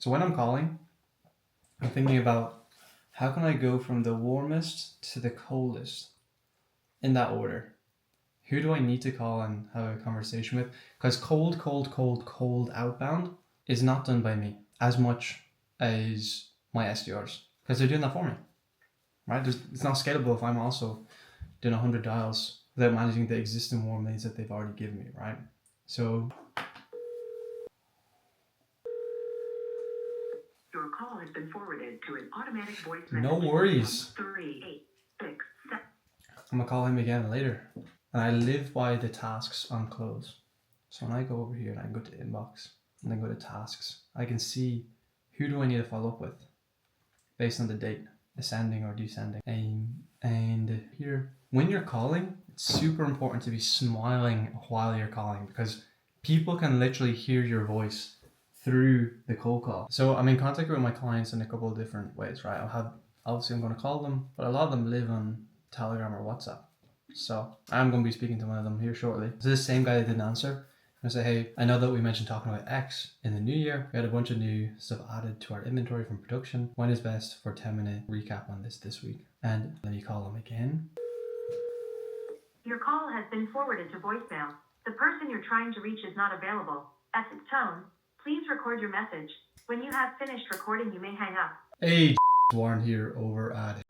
So when I'm calling, I'm thinking about how can I go from the warmest to the coldest in that order. Who do I need to call and have a conversation with? Because cold outbound is not done by me as much as my SDRs, because they're doing that for me, right? It's not scalable if I'm also doing 100 dials without managing the existing warm leads that they've already given me, right? So your call has been forwarded to an automatic voice no message. worries. 3867. I'm gonna call him again later. And I live by the tasks on close. So when I go over here and I go to inbox and then go to tasks, I can see who do I need to follow up with based on the date, ascending or descending. And here, when you're calling, it's super important to be smiling while you're calling, because people can literally hear your voice through the cold call. So I'm in contact with my clients in a couple of different ways, right? Obviously I'm going to call them, but a lot of them live on Telegram or WhatsApp. So I'm going to be speaking to one of them here shortly. So this same guy that didn't answer, I'm going to say, hey, I know that we mentioned talking about X in the new year. We had a bunch of new stuff added to our inventory from production. When is best for a 10-minute recap on this week? And then you call them again. Your call has been forwarded to voicemail. The person you're trying to reach is not available. At the tone, please record your message. When you have finished recording, you may hang up. Hey, Warren here over at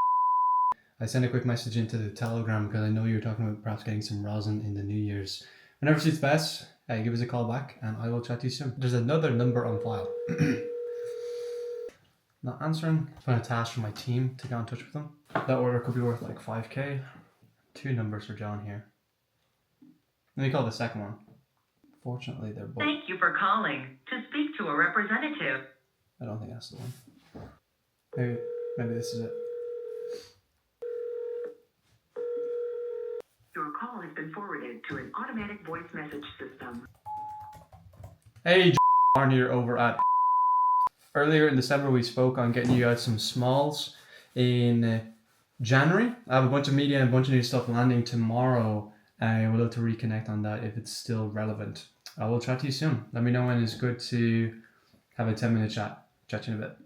I sent a quick message into the Telegram because I know you're talking about perhaps getting some rosin in the New Year's. Whenever suits best, give us a call back and I will chat to you soon. There's another number on file. Not answering. It's been a task for my team to get in touch with them. That order could be worth like 5k. 2 numbers for John here. Let me call the second one. Fortunately, they're both. Thank you for calling. To speak to a representative. I don't think that's the one. Maybe this is it. Your call has been forwarded to an automatic voice message system. Hey, Warren here over at. Earlier in December, we spoke on getting you guys some smalls. In January, I have a bunch of media and a bunch of new stuff landing tomorrow. I would love to reconnect on that if it's still relevant. I will chat to you soon. Let me know when it's good to have a 10-minute chat. Chat to you in a bit.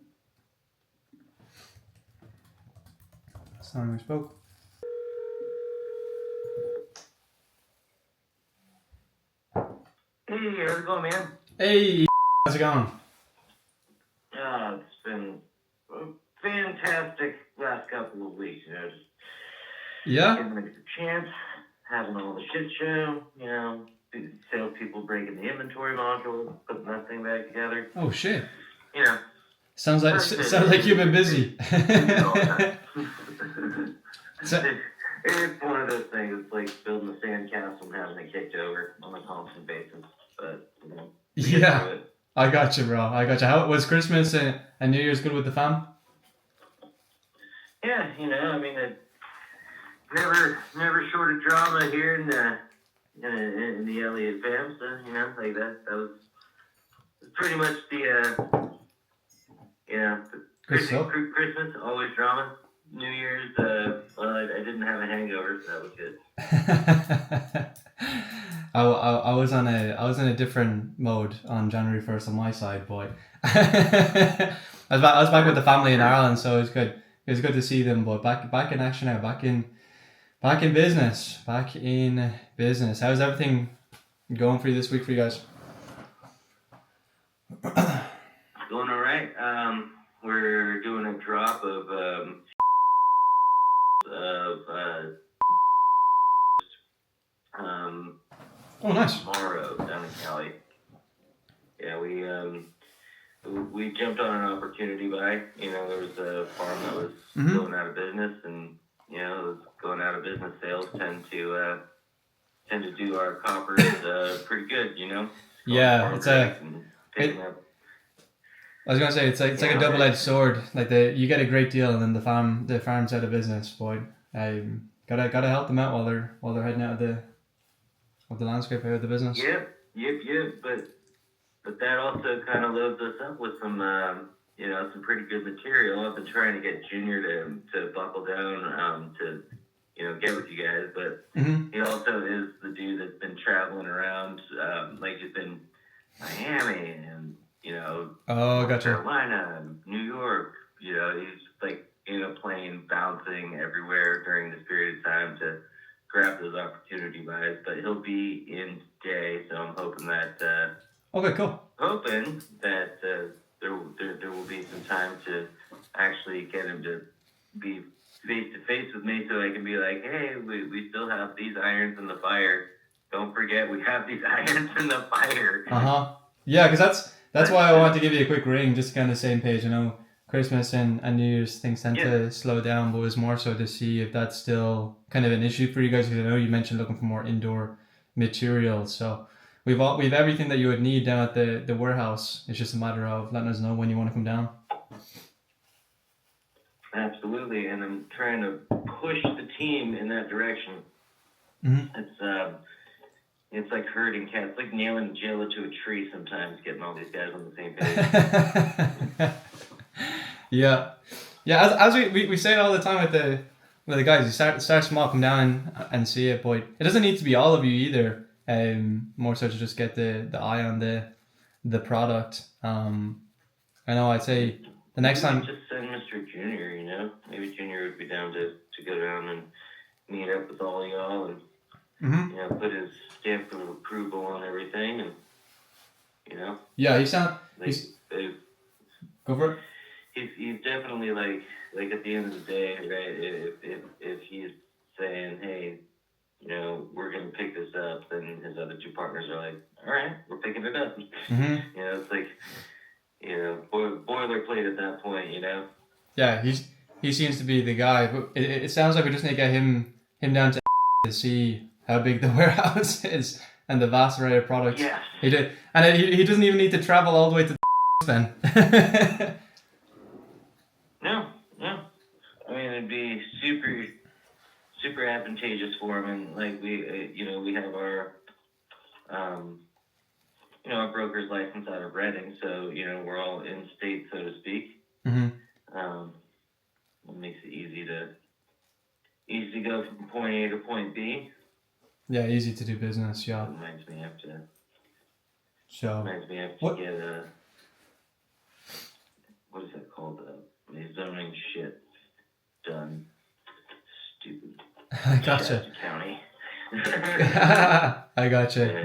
Last time we spoke. Hey, how's it going, man? Hey, how's it going? It's been a fantastic last couple of weeks, just Yeah? getting ready for champ, having all the shit show, salespeople breaking the inventory module, putting that thing back together, Oh shit. you Sounds like you've been busy. So, It's one of those things. It's like building a sandcastle and having it kicked over on a constant basis. But we get yeah, through it. I got you, bro. I got you. How was Christmas and New Year's good with the fam? Yeah, it never short of drama here in the Elliott fam. So like that was pretty much the Good stuff. Christmas always drama. New Year's, I didn't have a hangover, so that was good. I was on a different mode on January 1st on my side, boy. I was back with the family in Ireland, so it was good. It was good to see them, but back in action now, back in business. How's everything going for you this week for you guys? Going all right. We're doing a drop of Oh, nice. tomorrow down in Cali. Yeah, we jumped on an opportunity by. There was a farm that was going out of business, and going out of business sales tend to do our coppers pretty good. Yeah, I was gonna say it's like a double-edged sword. Like you get a great deal, and then the farm's out of business. Boy, gotta help them out while they're heading out of the landscape out of the business. Yep. But that also kind of loads us up with some some pretty good material. I've been trying to get Junior to buckle down to get with you guys, but he also is the dude that's been traveling around. Like he's been Miami and Oh, North gotcha. Carolina, New York. He's like in a plane bouncing everywhere during this period of time to grab those opportunity buys. But he'll be in today, so I'm hoping that Okay, cool. there will be some time to actually get him to be face to face with me, so I can be like, hey, we still have these irons in the fire. Don't forget, we have these irons in the fire. Yeah, because that's why I wanted to give you a quick ring, just to get on the same page. I know Christmas and New Year's things tend to slow down, but it was more so to see if that's still kind of an issue for you guys. Because I know you mentioned looking for more indoor materials. So we've everything that you would need down at the warehouse. It's just a matter of letting us know when you want to come down. Absolutely, and I'm trying to push the team in that direction. Mm-hmm. It's like herding cats. It's like nailing Jello to a tree sometimes, getting all these guys on the same page. Yeah. As we say it all the time with the guys. You start small, come down and see it, but it doesn't need to be all of you either. More so to just get the eye on the product. I know I'd say the next time. Just send Mr. Junior. Maybe Junior would be down to go down and meet up with all y'all and put his stamp of approval on everything, and Yeah, he's go for it. He's definitely like at the end of the day, right? If he's saying, hey, we're gonna pick this up, then his other two partners are like, all right, we're picking it up. It's like boilerplate at that point. Yeah, he seems to be the guy. But it sounds like we just need to get him down to see how big the warehouse is and the vast array of products. Yeah. He did, and he doesn't even need to travel all the way to then. No. I mean, it'd be super advantageous for him, and like we have our our broker's license out of Reading, so we're all in state, so to speak. It makes it easy to go from point A to point B. Yeah, easy to do business. Yeah. Reminds me have to What? get what is that called? The zoning shit done. Stupid. I gotcha. County. I gotcha.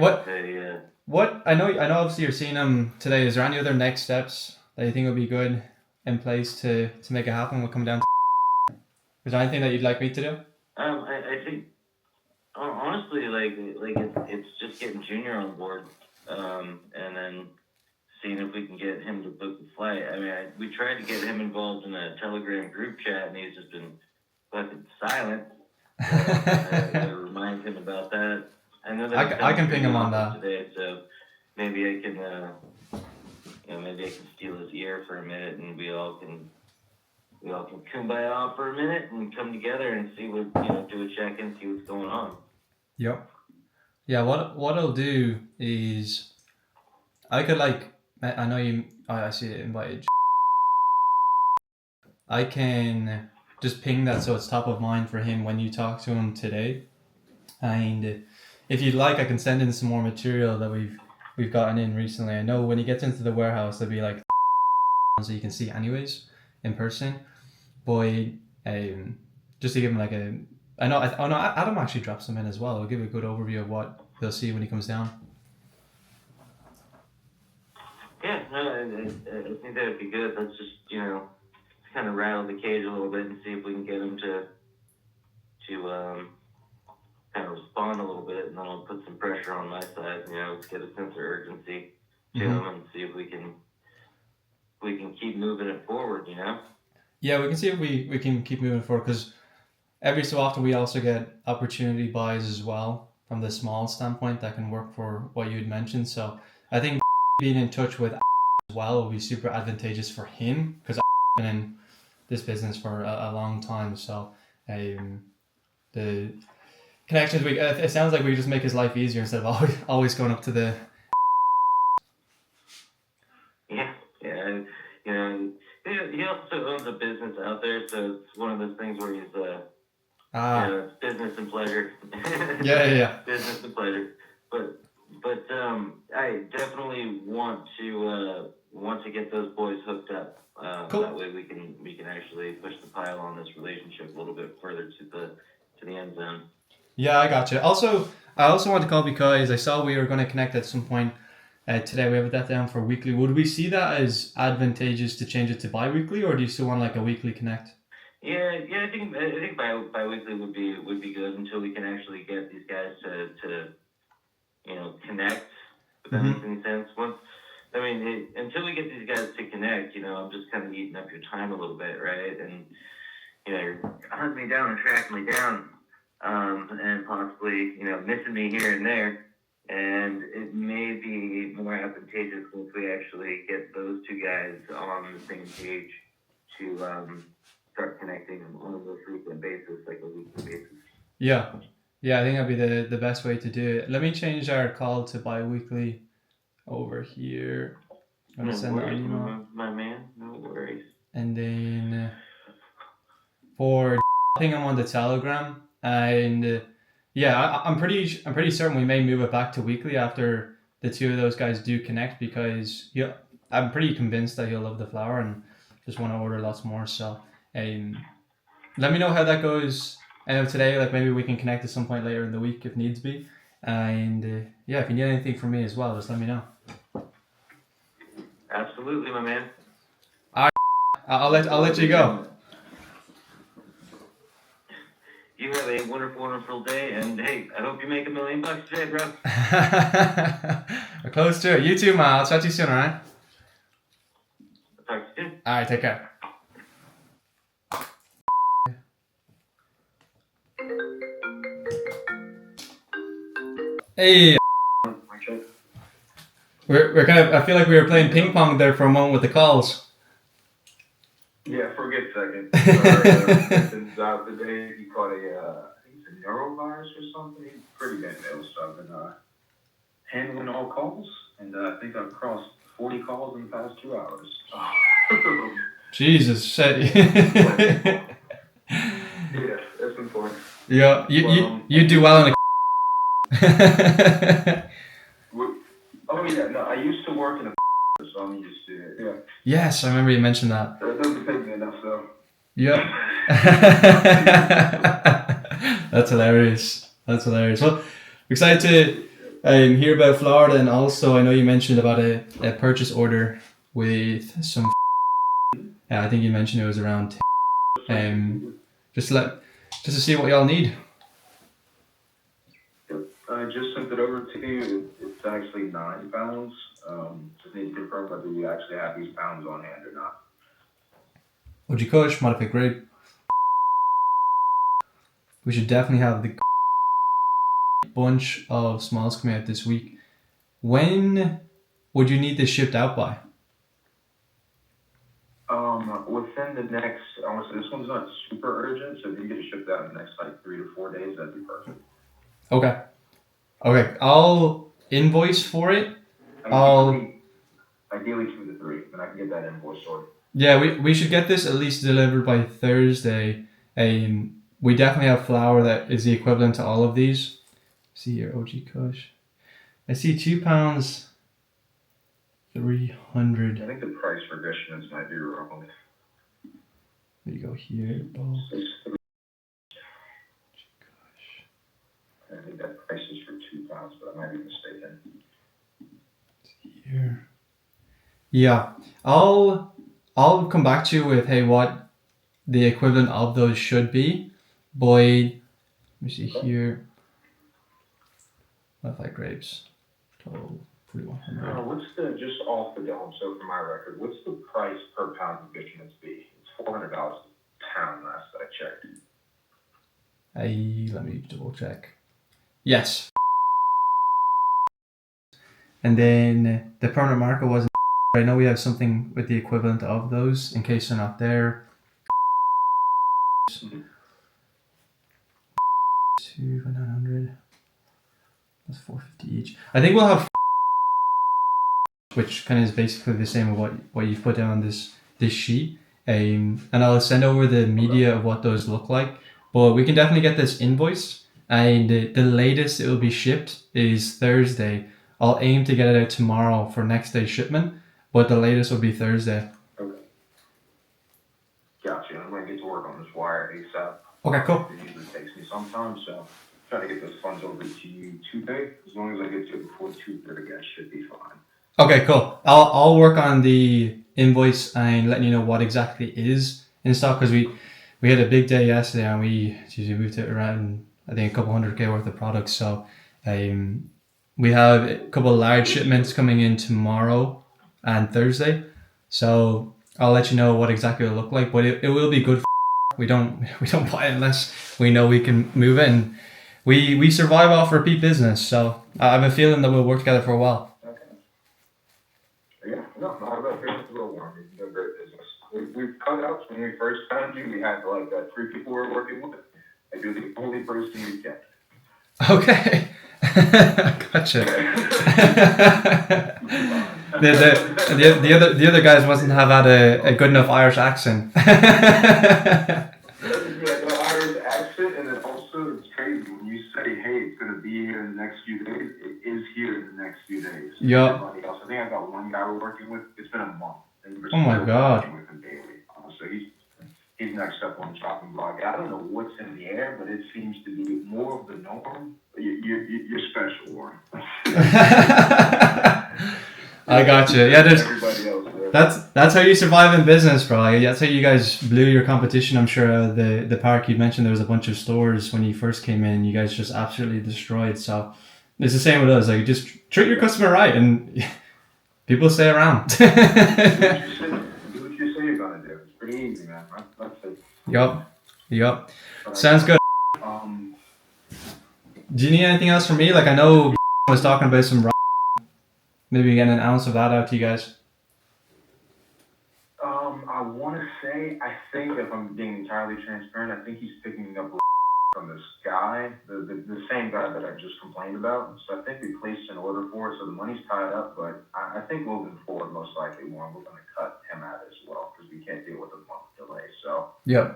What? I know. Obviously, you're seeing him today. Is there any other next steps that you think would be good in place to make it happen? We'll come down. Is there anything that you'd like me to do? I think honestly, like it's just getting Junior on board, and then seeing if we can get him to book the flight. I mean, we tried to get him involved in a Telegram group chat, and he's just been fucking silent. I remind him about that. I know that I can ping him on that today, so maybe I can, steal his ear for a minute, and we all can kumbaya for a minute and come together and see what do a check and see what's going on. Yep. Yeah. What I'll do is I could I know you. I see it invited. I can just ping that so it's top of mind for him when you talk to him today, and if you'd like, I can send in some more material that we've gotten in recently. I know when he gets into the warehouse, there'll be like so you can see anyways in person. Boy, just to give him like a. I know. Adam actually drops them in as well. I'll give a good overview of what he'll see when he comes down. Yeah, no, I think that would be good. Let's just kind of rattle the cage a little bit and see if we can get him to kind of respond a little bit, and then I'll put some pressure on my side. Let's get a sense of urgency to him and see if we can keep moving it forward. Yeah, we can see if we can keep moving forward, because every so often we also get opportunity buys as well from the small standpoint that can work for what you had mentioned. So I think being in touch with as well will be super advantageous for him, because I've been in this business for a long time. So the connections it sounds like we just make his life easier instead of always going up to the. He also owns a business out there, so it's one of those things where he's it's business and pleasure. Yeah. Business and pleasure, but I definitely want to once I get those boys hooked up, Cool. that way we can actually push the pile on this relationship a little bit further to the end zone. Yeah, I got you. Also, I also want to call because I saw we were going to connect at some point today. We have that down for weekly. Would we see that as advantageous to change it to bi-weekly, or do you still want like a weekly connect? Yeah. I think bi-weekly would be good until we can actually get these guys to connect. If that makes any sense. Until we get these guys to connect, I'm just kind of eating up your time a little bit, right? And you're hunting me down and tracking me down, and possibly missing me here and there. And it may be more advantageous once we actually get those two guys on the same page to start connecting them on a more frequent basis, like a weekly basis. Yeah, I think that'd be the best way to do it. Let me change our call to bi-weekly over here. I'm gonna send that an email. My man, no worries. And then for ping him on the Telegram, and I'm pretty certain we may move it back to weekly after the two of those guys do connect, because I'm pretty convinced that he'll love the flower and just want to order lots more. So let me know how that goes. I know today, like maybe we can connect at some point later in the week if needs be. And if you need anything from me as well, just let me know. Absolutely, my man. I'll let you go. You have a wonderful, wonderful day, and hey, I hope you make $1 million today, bro. We're close to it. You too, man. I'll chat to you soon, alright? I'll talk to you soon. Alright, take care. Hey. We're kind of. I feel like we were playing ping pong there for a moment with the calls. Yeah, for a good second. Sorry, since out today, he caught I think it's a neurovirus or something. He's pretty bad ill, so I've been handling all calls, and I think I've crossed 40 calls in the past 2 hours. Jesus, shit. Yeah, that's important. Yeah, you do well in a. Oh yeah, no, I used to work in a so I'm used to it. Yeah. Yes, I remember you mentioned that. That doesn't take me enough, though. Yeah. That's hilarious. Well, excited to hear about Florida, and also I know you mentioned about a purchase order with some. I think you mentioned it was around. Just to see what y'all need. I just sent it over to you. It's actually 9 pounds. Just need to confirm whether you actually have these pounds on hand or not. OG Kush, modified grade. We should definitely have the bunch of smalls coming out this week. When would you need this shipped out by? Within the next, honestly, this one's not super urgent, so if you get it shipped out in the next 3 to 4 days, that'd be perfect. Okay, I'll invoice for it. Ideally 2 to 3, then I can get that invoice sorted. Yeah, we should get this at least delivered by Thursday. We definitely have flour that is the equivalent to all of these. See here, OG Kush. I see 2 pounds, 300. I think the price for Grishman's might be wrong. There you go here. Oh. I think that price is for 2 pounds, but I might be mistaken. Here. Yeah, I'll come back to you with what the equivalent of those should be. Boyd, let me see here. Modified grapes, total 4100. What's the, just off the dome, so for my record, what's the price per pound of Grishman's be? It's $400 a pound last I checked. Let me double check. Yes. And then the permanent marker wasn't. I know we have something with the equivalent of those in case they're not there. 2 for 900. That's 450 each. I think we'll have, which kind of is basically the same as what you've put down on this sheet. And I'll send over the media of what those look like. But we can definitely get this invoice, and the latest it will be shipped is Thursday. I'll aim to get it out tomorrow for next day shipment, but the latest will be Thursday. Okay. Gotcha. I'm gonna get to work on this wire ASAP. Okay, cool. It usually takes me some time, so try to get those funds over to you today. As long as I get to it before 2:30, I should be fine. Okay, cool. I'll work on the invoice and letting you know what exactly is in stock, because we had a big day yesterday and we moved it around, I think, a couple 100K worth of products. So we have a couple of large shipments coming in tomorrow and Thursday. So I'll let you know what exactly it'll look like, but it will be good. We don't buy it unless we know we can move it, and we survive off repeat business. So I have a feeling that we'll work together for a while. Yeah, no, not about feeling a little warm. You know, great business. We've cut out when we first found you. We had like 3 people we were working with. Like, you're the only person we kept. Okay. Gotcha. the other guys mustn't have had a good enough Irish accent. Yeah, the Irish accent, and then also it's crazy when you say, "Hey, it's gonna be here in the next few days." It is here in the next few days. Yeah. Everybody else, I think I got one guy we're working with. It's been a month. And we're Oh my still God. working with him daily. So he's next up on the chopping block. I don't know what's in the air, but it seems to be more of the norm. You're special, Warren. I got you. Yeah, Everybody else there. that's how you survive in business, bro. That's how you guys blew your competition. I'm sure the park you mentioned, there was a bunch of stores when you first came in. You guys just absolutely destroyed. So it's the same with us. Like, just treat your customer right, and people stay around. Do what you say you're gonna do. It's pretty easy, man. That's it. Yup. Sounds good. Do you need anything else from me? Like, I know was talking about some maybe getting an ounce of that out to you guys. I want to say, I think if I'm being entirely transparent, I think he's picking up from this guy, the same guy that I just complained about. So I think we placed an order for it, so the money's tied up, but I think moving forward, most likely, we're going to cut him out as well, because we can't deal with a month delay. So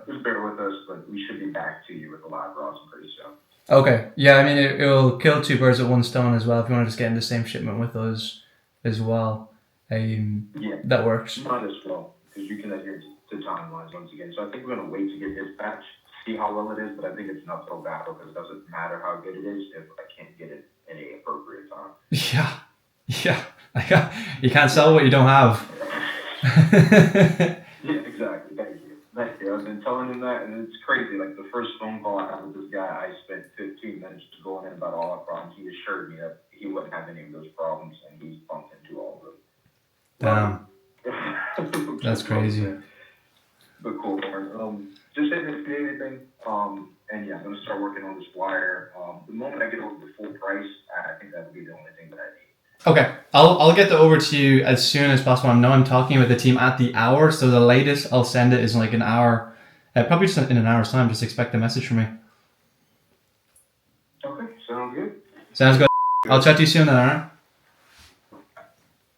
just bear with us, but we should be back to you with a live rosin pretty soon. Okay. Yeah, I mean, it will kill 2 birds with 1 stone as well if you want to just get in the same shipment with us as well. That works. Might as well, because you can adhere to timelines once again. So I think we're going to wait to get his batch, see how well it is, but I think it's not so bad because it doesn't matter how good it is if I can't get it in a appropriate time. Yeah. You can't sell what you don't have. Yeah, exactly. Thank you. I've been telling him that, and it's crazy. Like, the first phone call I had with this guy, I spent 15 minutes going in about all our problems. He assured me that he wouldn't have any of those problems, and he's bumped into all of them. Damn. That's crazy. But cool, Warren. Just hit me if you need anything. And yeah, I'm going to start working on this wire. The moment I get over the full price, I think that would be the only thing that I need. Okay, I'll get that over to you as soon as possible. I know I'm talking with the team at the hour, so the latest I'll send it is in like an hour, probably just in an hour's time. Just expect a message from me. Okay, sounds good. Sounds good. I'll chat to you soon then, alright?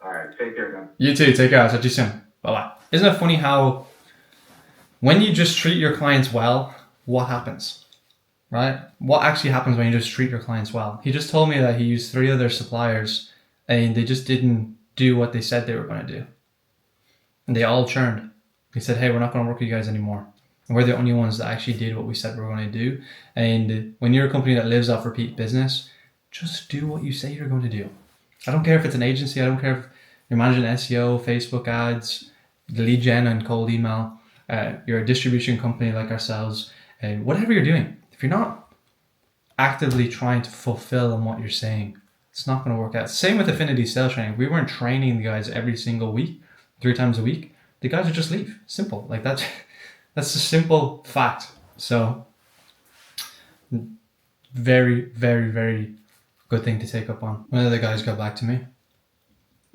Alright, take care, man. You too, take care. I'll chat to you soon. Bye-bye. Isn't it funny how when you just treat your clients well, what happens? Right? What actually happens when you just treat your clients well? He just told me that he used 3 other suppliers and they just didn't do what they said they were going to do. And they all churned. He said, hey, we're not going to work with you guys anymore. And we're the only ones that actually did what we said we were going to do. And when you're a company that lives off repeat business, just do what you say you're going to do. I don't care if it's an agency. I don't care if you're managing SEO, Facebook ads, lead gen and cold email. You're a distribution company like ourselves. Whatever you're doing, if you're not actively trying to fulfill on what you're saying, it's not going to work out. Same with Affinity Sales Training. We weren't training the guys every single week, 3 times a week. The guys would just leave. Simple. Like that's a simple fact. So very, very, very good thing to take up on. One of the guys got back to me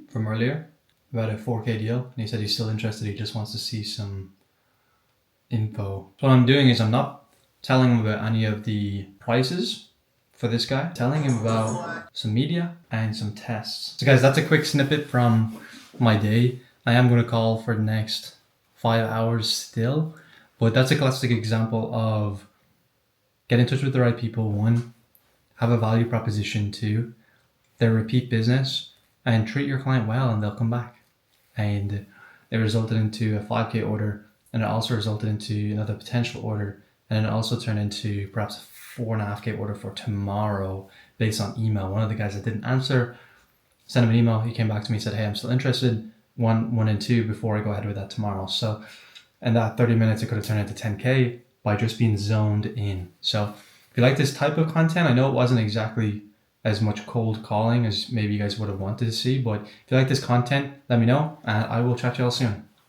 from earlier about a 4K deal, and he said he's still interested. He just wants to see some info. So what I'm doing is I'm not telling him about any of the prices for this guy, telling him about some media and some tests. So guys, that's a quick snippet from my day. I am going to call for the next 5 hours still, but that's a classic example of get in touch with the right people. 1, have a value proposition. 2, they're repeat business, and treat your client well and they'll come back. and it resulted into a 5K order, and it also resulted into another potential order, and it also turned into perhaps a 4.5K order for tomorrow based on email. One of the guys that didn't answer, sent him an email. He came back to me and said, "Hey, I'm still interested. 1 and 2 before I go ahead with that tomorrow." So in that 30 minutes, it could have turned into 10K by just being zoned in. So if you like this type of content, I know it wasn't exactly as much cold calling as maybe you guys would have wanted to see, but if you like this content, let me know, and I will chat to you all soon.